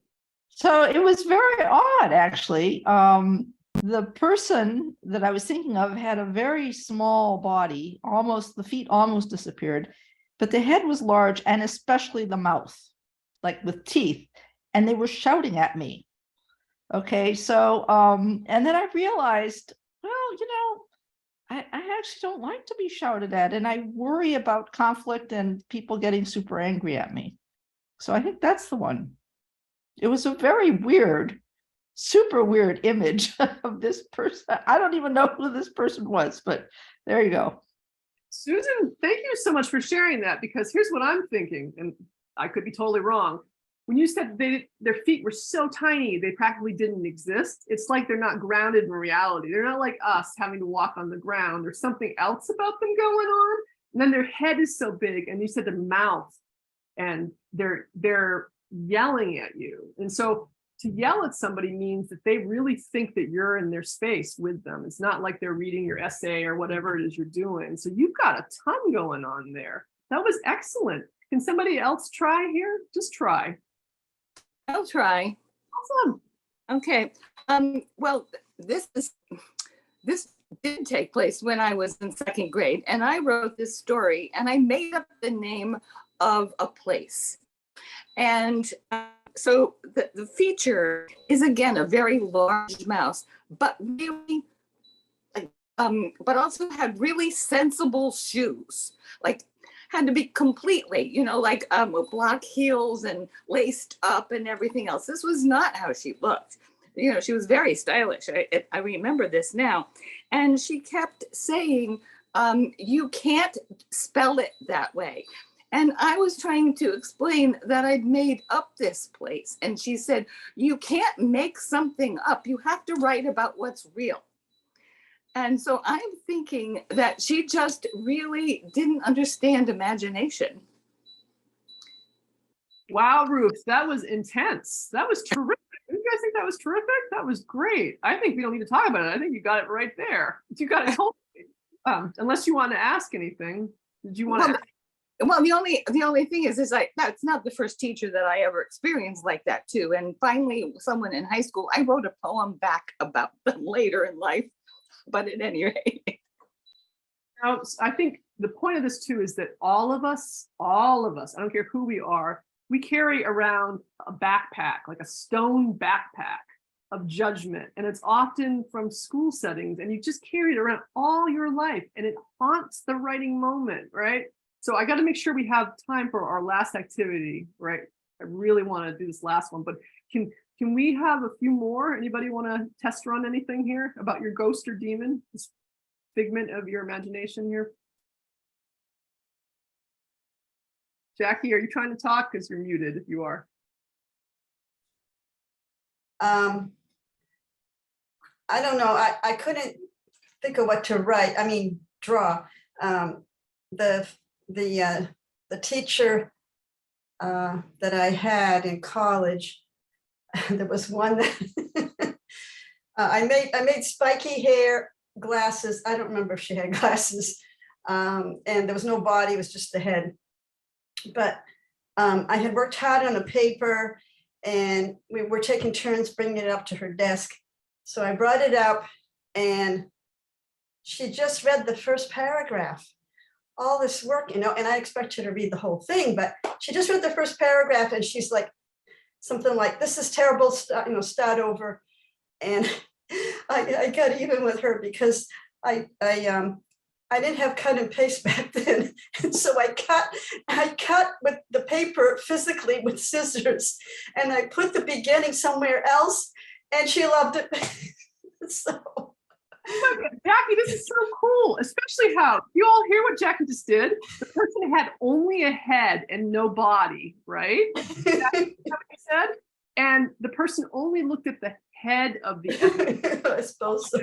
So it was very odd, actually. The person that I was thinking of had a very small body, the feet almost disappeared, but the head was large, and especially the mouth, like with teeth, and they were shouting at me. Okay, so, and then I realized, well, I actually don't like to be shouted at, and I worry about conflict and people getting super angry at me. So I think that's the one. It was a very weird, super weird image of this person. I don't even know who this person was, but there you go. Susan, thank you so much for sharing that, because here's what I'm thinking, and I could be totally wrong. When you said their feet were so tiny, they practically didn't exist, it's like they're not grounded in reality. They're not like us having to walk on the ground. There's something else about them going on. And then their head is so big, and you said their mouth, and they're yelling at you. And so to yell at somebody means that they really think that you're in their space with them. It's not like they're reading your essay or whatever it is you're doing. So you've got a ton going on there. That was excellent. Can somebody else try here? Just try. I'll try. Awesome. Okay. Well, this did take place when I was in second grade, and I wrote this story, and I made up the name of a place. And so the feature is, again, a very large mouse, but really, but also had really sensible shoes, like had to be completely, like with black heels and laced up and everything else. This was not how she looked. She was very stylish. I remember this now. And she kept saying, You can't spell it that way. And I was trying to explain that I'd made up this place. And she said, you can't make something up. You have to write about what's real. And so I'm thinking that she just really didn't understand imagination. Wow, Ruth, that was intense. That was terrific. You guys think that was terrific? That was great. I think we don't need to talk about it. I think you got it right there. You got it totally. Unless you want to ask anything. Did you want to? Well, the only thing is that's not the first teacher that I ever experienced like that too. And finally, someone in high school, I wrote a poem back about them later in life. But at any rate. Now, I think the point of this too is that all of us, I don't care who we are, we carry around a backpack, like a stone backpack of judgment. And it's often from school settings, and you just carry it around all your life, and it haunts the writing moment, right? So I got to make sure we have time for our last activity, right? I really want to do this last one, but can we have a few more? Anybody want to test run anything here about your ghost or demon? This figment of your imagination here. Jackie, are you trying to talk? Because you're muted if you are. I don't know. I couldn't think of what to write. I mean, draw. The teacher that I had in college, there was one that I made spiky hair, glasses. I don't remember if she had glasses, and there was no body. It was just the head. But I had worked hard on a paper, and we were taking turns bringing it up to her desk. So I brought it up, and she just read the first paragraph. All this work, and I expect her to read the whole thing, but she just read the first paragraph, and she's like, something like, "This is terrible, start over." And I got even with her because I didn't have cut and paste back then, and so I cut with the paper physically with scissors, and I put the beginning somewhere else, and she loved it. So. Oh my God, Jackie, this is so cool, especially how you all hear what Jackie just did. The person had only a head and no body, right? That's what you said. And the person only looked at the head of the evidence. I suppose so.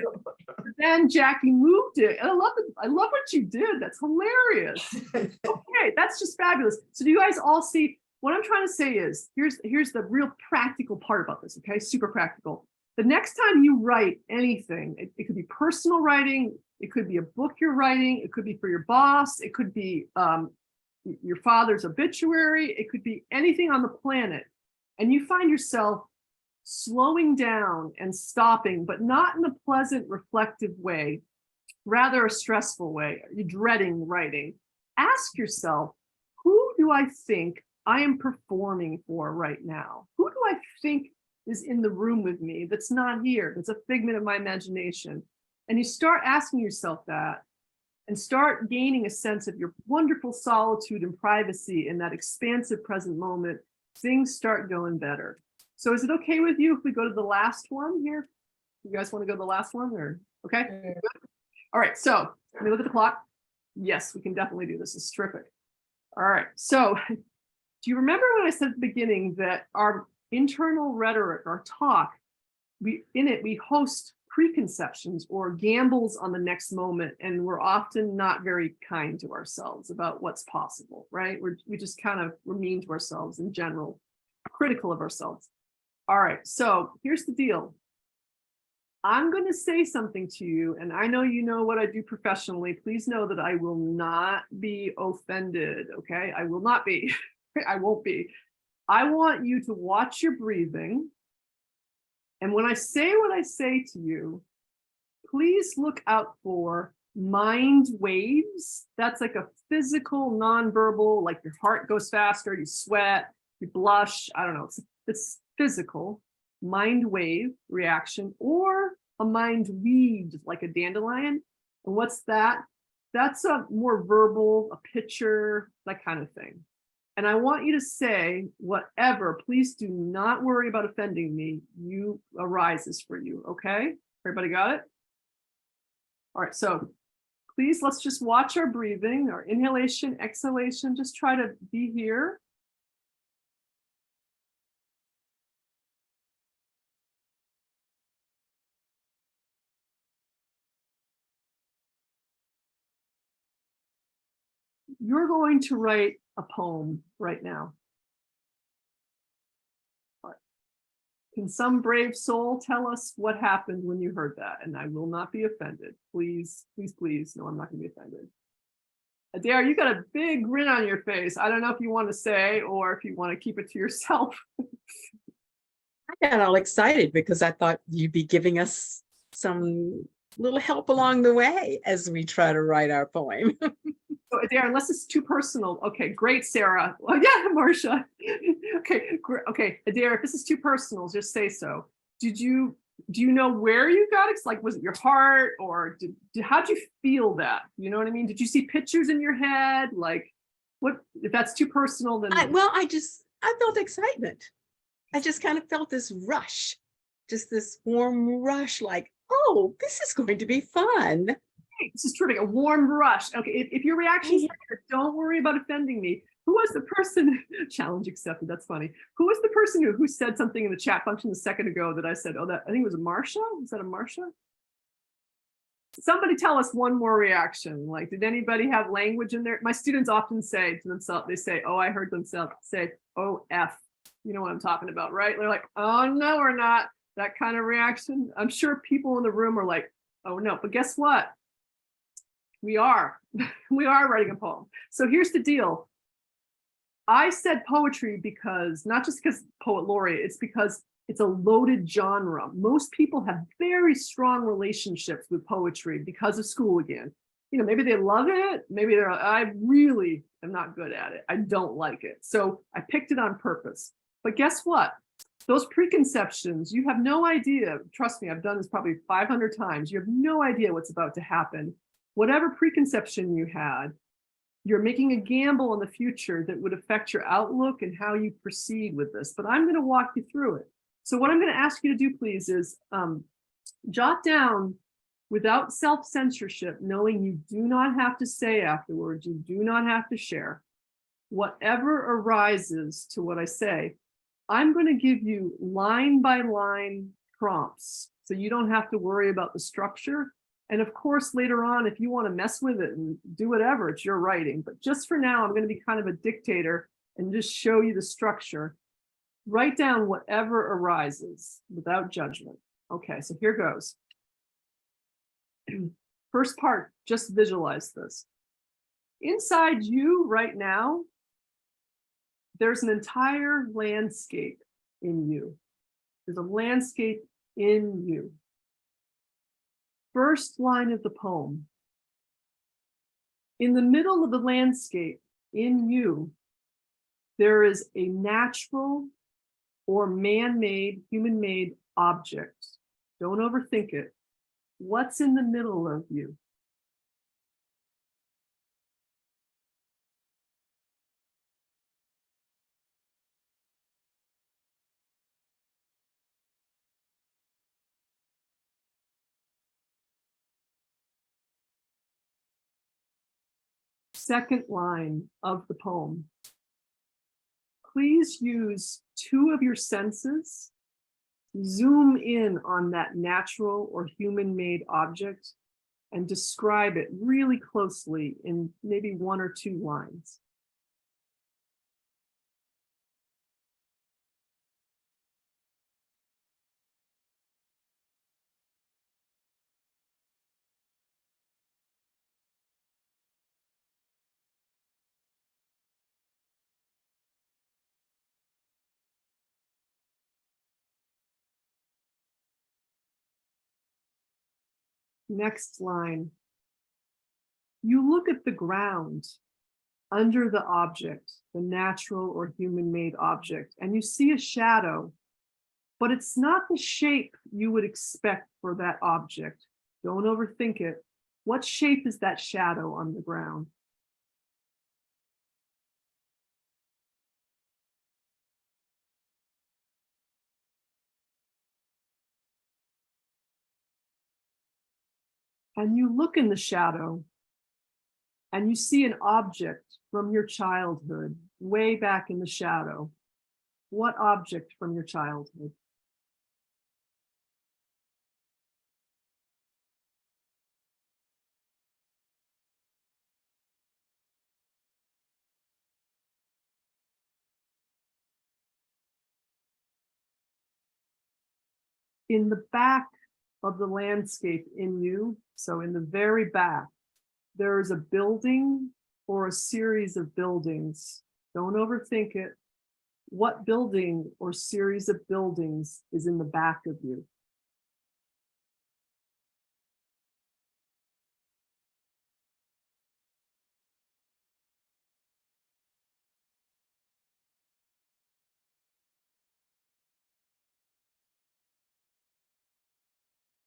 Then Jackie moved it. And I love it. I love what you did. That's hilarious. Okay, that's just fabulous. So do you guys all see what I'm trying to say is here's the real practical part about this, okay? Super practical. The next time you write anything, it could be personal writing, it could be a book you're writing, it could be for your boss, it could be your father's obituary, it could be anything on the planet. And you find yourself slowing down and stopping, but not in a pleasant, reflective way, rather a stressful way. You're dreading writing. Ask yourself, who do I think I am performing for right now? Who do I think is in the room with me that's not here, that's a figment of my imagination? And you start asking yourself that and start gaining a sense of your wonderful solitude and privacy in that expansive present moment. Things start going better. So is it okay with you if we go to the last one here? You guys want to go to the last one, or okay? Good. All right, so let me look at the clock. Yes, we can definitely do this. It's terrific. All right, so do you remember when I said at the beginning that our internal rhetoric, our talk, we host preconceptions or gambles on the next moment, and we're often not very kind to ourselves about what's possible, right? We're mean to ourselves in general, critical of ourselves. All right, so here's the deal. I'm going to say something to you, and I know you know what I do professionally. Please know that I will not be offended, okay? I will not be. I won't be. I want you to watch your breathing. And when I say what I say to you, please look out for mind waves. That's like a physical, nonverbal, like your heart goes faster, you sweat, you blush. I don't know. It's physical mind wave reaction, or a mind weed, like a dandelion. And what's that? That's a more verbal, a picture, that kind of thing. And I want you to say whatever, please do not worry about offending me, arises for you, okay? Everybody got it? All right, so Please, let's just watch our breathing, our inhalation, exhalation. Just try to be here. You're going to write a poem right now. Can some brave soul tell us what happened when you heard that? And I will not be offended. Please, please, please. No, I'm not going to be offended. Adair, you got a big grin on your face. I don't know if you want to say or if you want to keep it to yourself. I got all excited because I thought you'd be giving us some little help along the way as we try to write our poem. So Adair, unless it's too personal. Okay, great, Sarah. Well, yeah, Marcia. Okay, Adair, if this is too personal, just say so. Do you know where you got it? Like, was it your heart, or how'd you feel that? You know what I mean? Did you see pictures in your head? Like, what if that's too personal? Then I felt excitement. I just kind of felt this rush, just this warm rush, like, oh, this is going to be fun. This is terrific. A warm rush. Okay, if your reactions are, don't worry about offending me. Who was the person? Challenge accepted. That's funny. Who was the person who said something in the chat function a second ago that I said, oh, that I think it was a Marcia? Was that a Marcia? Somebody tell us one more reaction. Like, did anybody have language in there? My students often say to themselves, they say, oh, I heard themselves say, oh, F. You know what I'm talking about, right? They're like, oh, no, we're not. That kind of reaction. I'm sure people in the room are like, oh, no. But guess what? We are writing a poem. So here's the deal. I said poetry because, not just because poet laureate, it's because it's a loaded genre. Most people have very strong relationships with poetry because of school again. You know, maybe they love it. Maybe they're, I really am not good at it. I don't like it. So I picked it on purpose. But guess what? Those preconceptions, you have no idea. Trust me, I've done this probably 500 times. You have no idea what's about to happen. Whatever preconception you had, you're making a gamble in the future that would affect your outlook and how you proceed with this. But I'm going to walk you through it. So what I'm going to ask you to do, please, is jot down without self-censorship, knowing you do not have to say afterwards, you do not have to share. Whatever arises to what I say, I'm going to give you line by line prompts, so you don't have to worry about the structure. And of course, later on, if you want to mess with it and do whatever, it's your writing. But just for now, I'm going to be kind of a dictator and just show you the structure. Write down whatever arises without judgment. Okay, so here goes. First part, just visualize this. Inside you right now, there's an entire landscape in you. There's a landscape in you. First line of the poem. In the middle of the landscape in you, there is a natural or man-made, human-made object. Don't overthink it. What's in the middle of you? Second line of the poem. Please use two of your senses. Zoom in on that natural or human-made object and describe it really closely in maybe 1 or 2 lines. Next line. You look at the ground under the object, the natural or human-made object, and you see a shadow, but it's not the shape you would expect for that object. Don't overthink it. What shape is that shadow on the ground? And you look in the shadow and you see an object from your childhood way back in the shadow. What object from your childhood? In the back of the landscape in you, so in the very back, there is a building or a series of buildings. Don't overthink it. What building or series of buildings is in the back of you?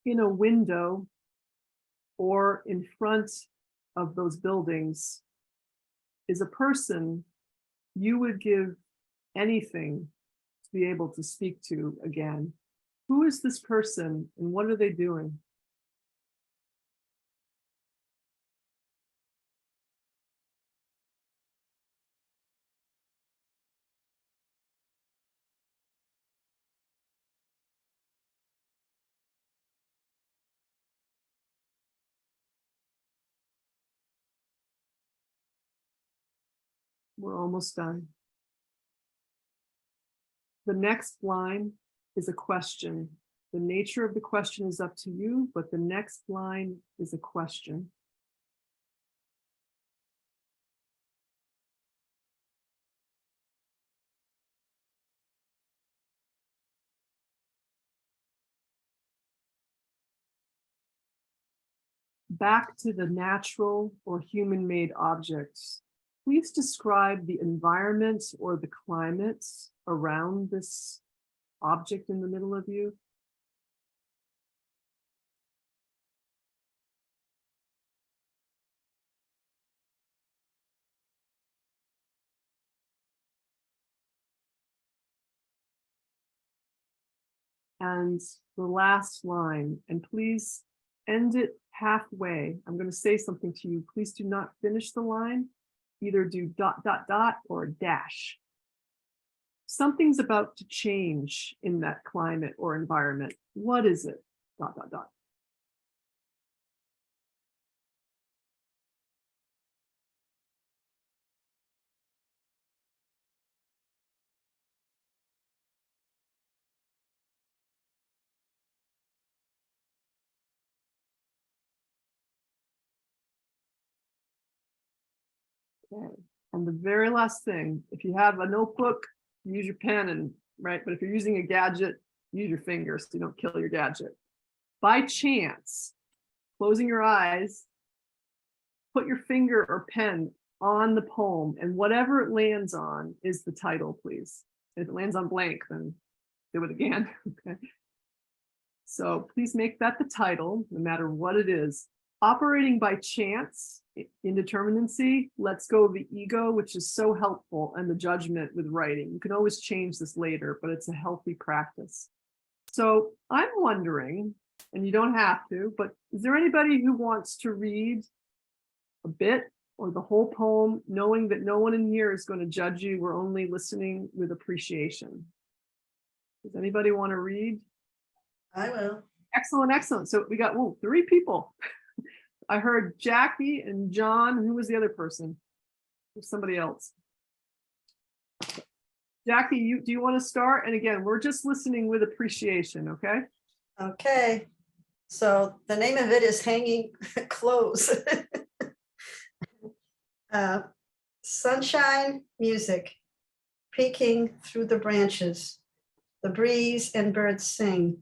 In a window or in front of those buildings is a person you would give anything to be able to speak to again. Who is this person and what are they doing? We're almost done. The next line is a question. The nature of the question is up to you, but the next line is a question. Back to the natural or human-made objects. Please describe the environment or the climate around this object in the middle of you. And the last line, and please end it halfway. I'm going to say something to you. Please do not finish the line. Either do ... or a dash. Something's about to change in that climate or environment. What is it? ... Okay. And the very last thing, if you have a notebook, use your pen and right, but if you're using a gadget, use your fingers so you don't kill your gadget. By chance, closing your eyes, put your finger or pen on the poem, and whatever it lands on is the title, please. If it lands on blank, then do it again. Okay. So please make that the title, no matter what it is. Operating by chance, indeterminacy, lets go of the ego, which is so helpful, and the judgment with writing. You can always change this later, but it's a healthy practice. So I'm wondering, and you don't have to, but is there anybody who wants to read a bit or the whole poem, knowing that no one in here is going to judge you? We're only listening with appreciation. Does anybody want to read? I will. Excellent, excellent. So we got 3 people. I heard Jackie and John. Who was the other person? There's somebody else. Jackie, do you want to start? And again, we're just listening with appreciation, okay? Okay. So the name of it is Hanging Clothes. Sunshine music, peeking through the branches. The breeze and birds sing,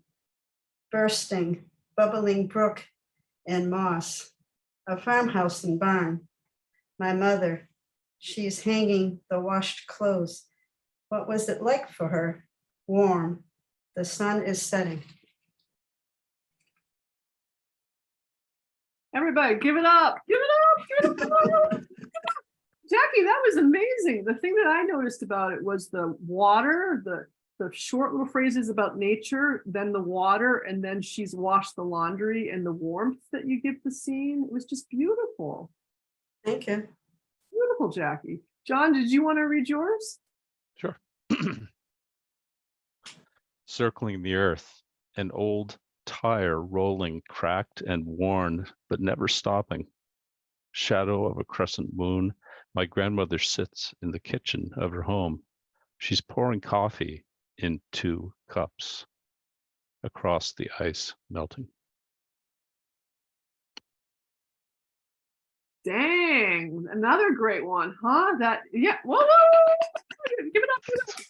bursting, bubbling brook and moss. A farmhouse and barn. My mother, she's hanging the washed clothes. What was it like for her? Warm. The sun is setting. Everybody, give it up. Give it up. Give it up. Jackie, that was amazing. The thing that I noticed about it was the water, the short little phrases about nature, then the water, and then she's washed the laundry and the warmth that you give the scene. It was just beautiful. Thank you. Beautiful, Jackie. John, did you want to read yours? Sure. Circling the earth, an old tire rolling, cracked and worn, but never stopping. Shadow of a crescent moon, my grandmother sits in the kitchen of her home. She's pouring coffee in 2 cups across the ice melting. Dang, another great one, huh? Yeah, whoa. Give it up, give it up.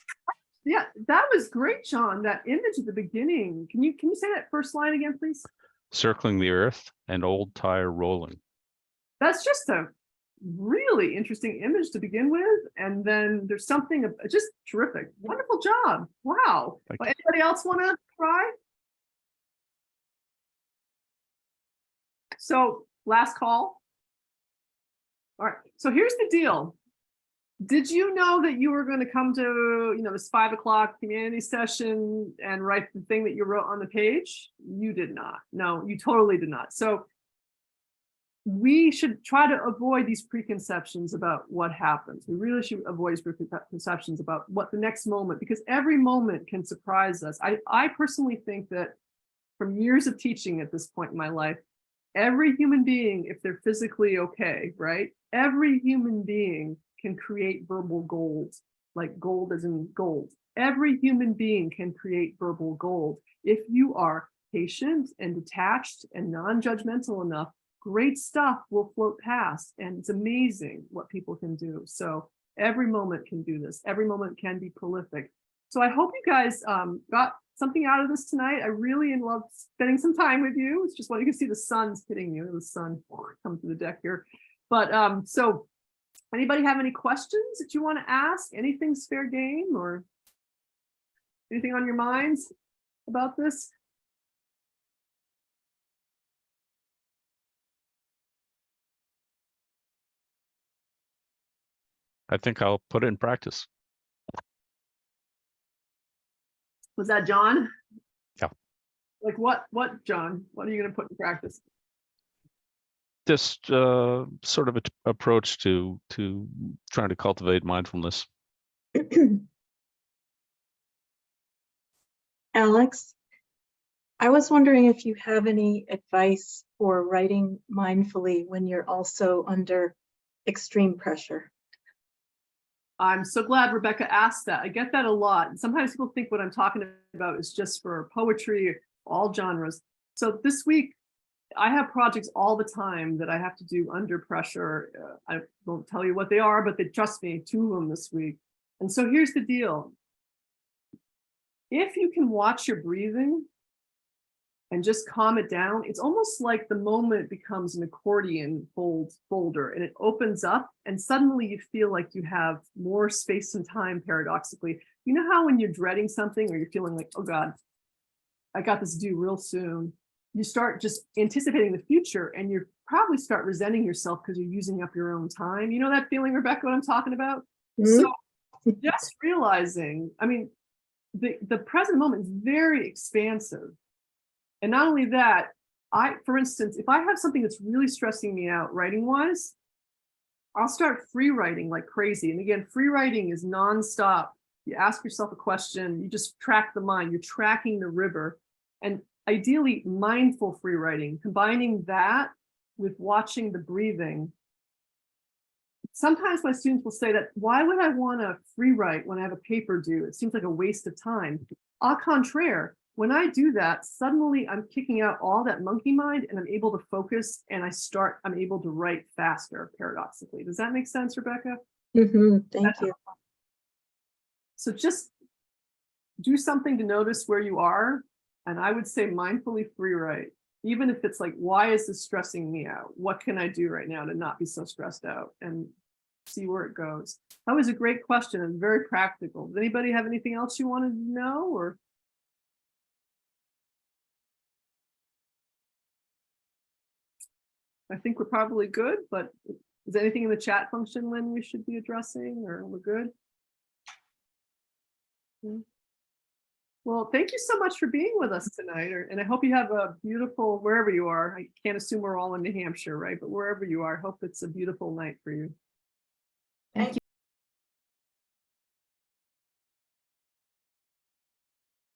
Yeah, that was great, John. That image at the beginning. Can you say that first line again, please? Circling the earth, an old tire rolling. That's just a really interesting image to begin with. And then there's something just terrific. Wonderful job. Wow. Thank Well, anybody else want to try? So last call. All right. So here's the deal. Did you know that you were going to come to, this 5 o'clock humanities session and write the thing that you wrote on the page? You did not. No, you totally did not. So we should try to avoid these preconceptions about what happens. We really should avoid preconceptions about what the next moment, because every moment can surprise us. I personally think that from years of teaching at this point in my life, every human being, if they're physically okay, right? Every human being can create verbal gold, like gold as in gold. Every human being can create verbal gold. If you are patient and detached and non-judgmental enough, great stuff will float past, and it's amazing what people can do. So every moment can do this. Every moment can be prolific. So I hope you guys got something out of this tonight. I really love spending some time with you. It's just what you can see, the sun's hitting you. The sun comes to the deck here. But so anybody have any questions that you want to ask? Anything's fair game, or anything on your minds about this? I think I'll put it in practice. Was that John? Yeah. Like what, John? What are you going to put in practice? Just sort of an approach to trying to cultivate mindfulness. Alex, I was wondering if you have any advice for writing mindfully when you're also under extreme pressure. I'm so glad Rebecca asked that. I get that a lot. And sometimes people think what I'm talking about is just for poetry, all genres. So this week, I have projects all the time that I have to do under pressure. I won't tell you what they are, but trust me, 2 of them this week. And so here's the deal. If you can watch your breathing and just calm it down, it's almost like the moment becomes an accordion folder, and it opens up, and suddenly you feel like you have more space and time, paradoxically. You know how when you're dreading something, or you're feeling like, oh God, I got this due real soon, you start just anticipating the future, and you probably start resenting yourself because you're using up your own time. You know that feeling, Rebecca, what I'm talking about? Mm-hmm. So just realizing, I mean, the present moment is very expansive. And not only that, for instance, if I have something that's really stressing me out writing wise, I'll start free writing like crazy. And again, free writing is nonstop. You ask yourself a question, you just track the mind, you're tracking the river. And ideally mindful free writing, combining that with watching the breathing. Sometimes my students will say that, why would I want to free write when I have a paper due? It seems like a waste of time. Au contraire, when I do that, suddenly I'm kicking out all that monkey mind and I'm able to focus, and I'm able to write faster, paradoxically. Does that make sense, Rebecca? Mm-hmm. Thank you. So just do something to notice where you are. And I would say mindfully free write, even if it's like, why is this stressing me out? What can I do right now to not be so stressed out, and see where it goes? That was a great question and very practical. Does anybody have anything else you wanted to know, or? I think we're probably good, but is there anything in the chat function, Lynn, we should be addressing, or we're good? Well, thank you so much for being with us tonight. And I hope you have a beautiful, wherever you are. I can't assume we're all in New Hampshire, right? But wherever you are, I hope it's a beautiful night for you. Thank you.